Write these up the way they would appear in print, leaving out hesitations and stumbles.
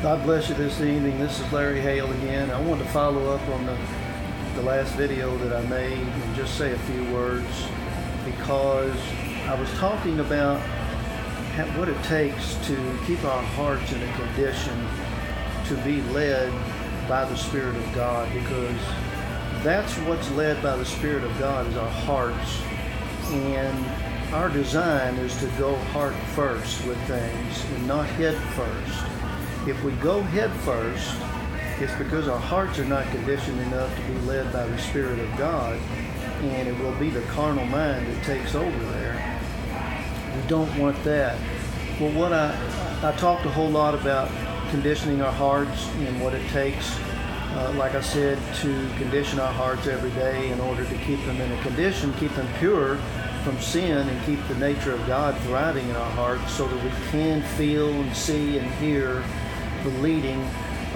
God bless you this evening. This is Larry Hale again. I wanted to follow up on the last video that I made and just say a few words, because I was talking about what it takes to keep our hearts in a condition to be led by the Spirit of God, because that's what's led by the Spirit of God is our hearts. And our design is to go heart first with things and not head first. If we go head first, it's because our hearts are not conditioned enough to be led by the Spirit of God, and it will be the carnal mind that takes over there. We don't want that. Well, I talked a whole lot about conditioning our hearts and what it takes, like I said, to condition our hearts every day in order to keep them in a condition, keep them pure from sin, and keep the nature of God thriving in our hearts so that we can feel and see and hear the leading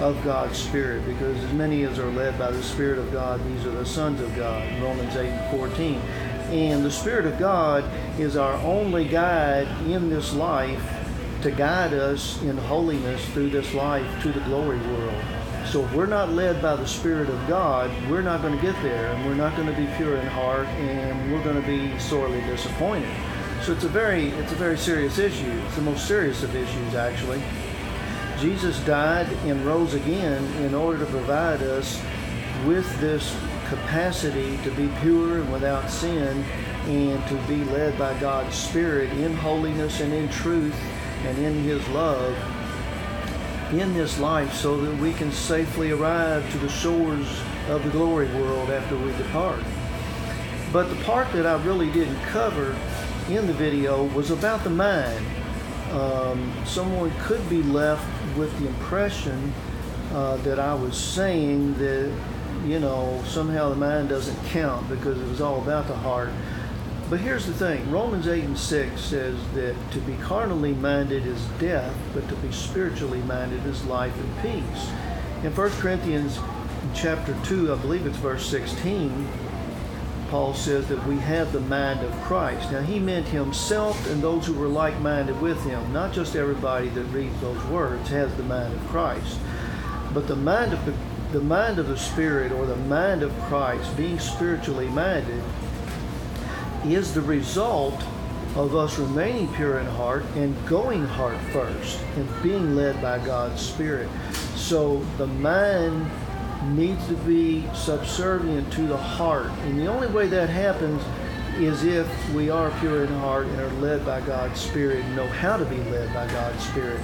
of God's Spirit, because as many as are led by the Spirit of God, these are the sons of God, Romans 8:14. And the Spirit of God is our only guide in this life to guide us in holiness through this life to the glory world. So if we're not led by the Spirit of God, we're not going to get there, and we're not going to be pure in heart, and we're going to be sorely disappointed. So it's a very serious issue. It's the most serious of issues, actually. Jesus died and rose again in order to provide us with this capacity to be pure and without sin, and to be led by God's Spirit in holiness and in truth and in His love in this life, so that we can safely arrive to the shores of the glory world after we depart. But the part that I really didn't cover in the video was about the mind. Someone could be left with the impression that I was saying that, somehow the mind doesn't count because it was all about the heart. But here's the thing. Romans 8:6 says that to be carnally minded is death, but to be spiritually minded is life and peace. In 1 Corinthians chapter 2, I believe it's verse 16, Paul says that we have the mind of Christ. Now, he meant himself and those who were like-minded with him. Not just everybody that reads those words has the mind of Christ. But the mind of the Spirit, or the mind of Christ, being spiritually minded, is the result of us remaining pure in heart and going heart first and being led by God's Spirit. So the mind needs to be subservient to the heart. And the only way that happens is if we are pure in heart and are led by God's Spirit and know how to be led by God's Spirit.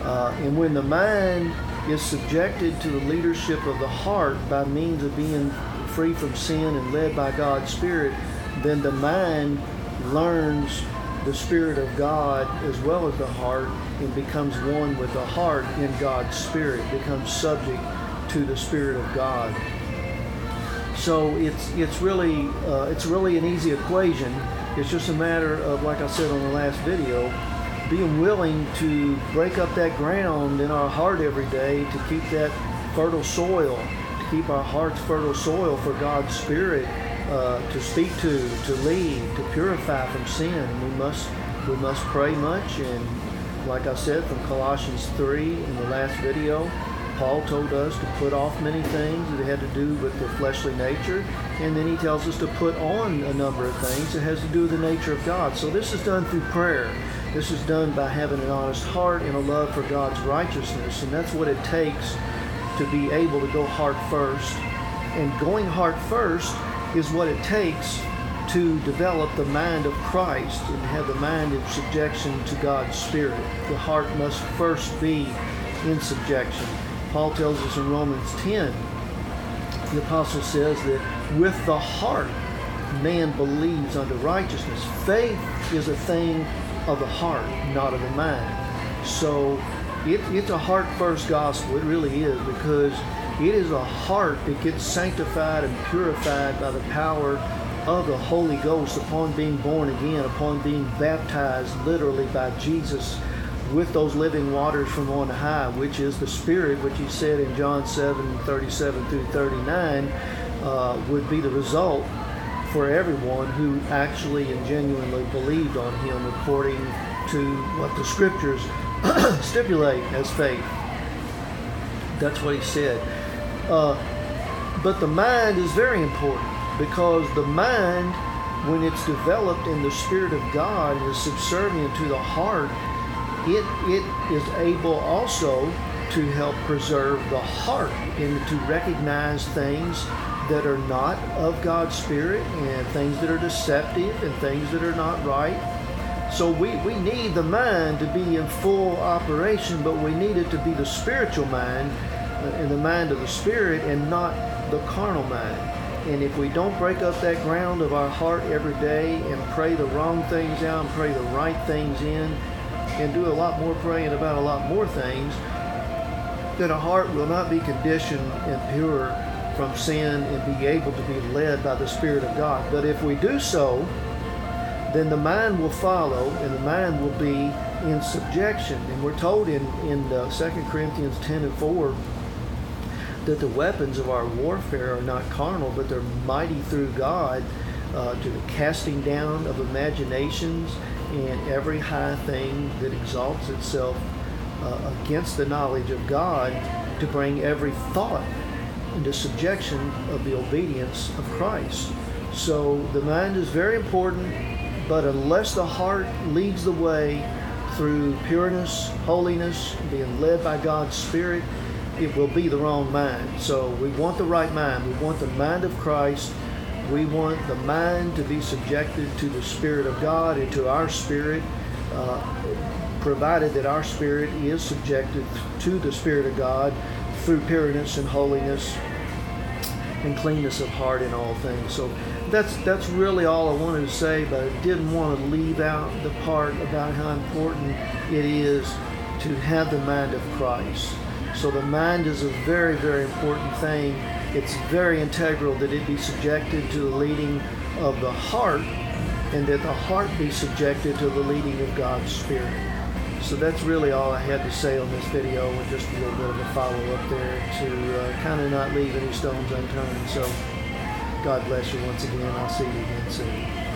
And when the mind is subjected to the leadership of the heart by means of being free from sin and led by God's Spirit, then the mind learns the Spirit of God as well as the heart, and becomes one with the heart in God's Spirit, becomes subject to the Spirit of God. So it's really an easy equation. It's just a matter of, like I said on the last video, being willing to break up that ground in our heart every day to keep that fertile soil, to keep our hearts fertile soil for God's Spirit to speak to lead, to purify from sin. We must pray much, and like I said from Colossians 3 in the last video, Paul told us to put off many things that had to do with the fleshly nature, and then he tells us to put on a number of things that has to do with the nature of God. So this is done through prayer. This is done by having an honest heart and a love for God's righteousness, and that's what it takes to be able to go heart first. And going heart first is what it takes to develop the mind of Christ and have the mind in subjection to God's Spirit. The heart must first be in subjection. Paul tells us in Romans 10, the apostle says that with the heart man believes unto righteousness. Faith is a thing of the heart, not of the mind. So it's a heart first gospel. It really is, because it is a heart that gets sanctified and purified by the power of the Holy Ghost upon being born again, upon being baptized literally by Jesus with those living waters from on high, which is the Spirit, which he said in John 7:37 through 39, would be the result for everyone who actually and genuinely believed on him according to what the Scriptures stipulate as faith. That's what he said. But the mind is very important, because the mind, when it's developed in the Spirit of God and is subservient to the heart, it is able also to help preserve the heart and to recognize things that are not of God's Spirit, and things that are deceptive, and things that are not right. So we need the mind to be in full operation, but we need it to be the spiritual mind, and the mind of the Spirit, and not the carnal mind. And if we don't break up that ground of our heart every day and pray the wrong things out and pray the right things in, and do a lot more praying about a lot more things, then our heart will not be conditioned and pure from sin and be able to be led by the Spirit of God. But if we do so, then the mind will follow, and the mind will be in subjection. And we're told in 2 Corinthians 10:4 that the weapons of our warfare are not carnal, but they're mighty through God to the casting down of imaginations and every high thing that exalts itself against the knowledge of God, to bring every thought into subjection of the obedience of Christ. So the mind is very important, but unless the heart leads the way through pureness, holiness, being led by God's Spirit, it will be the wrong mind. So we want the right mind. We want the mind of Christ. We want the mind to be subjected to the Spirit of God and to our spirit, provided that our spirit is subjected to the Spirit of God through pureness and holiness and cleanness of heart in all things. So that's really all I wanted to say, but I didn't want to leave out the part about how important it is to have the mind of Christ. So the mind is a very, very important thing. It's very integral that it be subjected to the leading of the heart, and that the heart be subjected to the leading of God's Spirit. So that's really all I had to say on this video, and just a little bit of a follow-up there to kind of not leave any stones unturned. So God bless you once again. I'll see you again soon.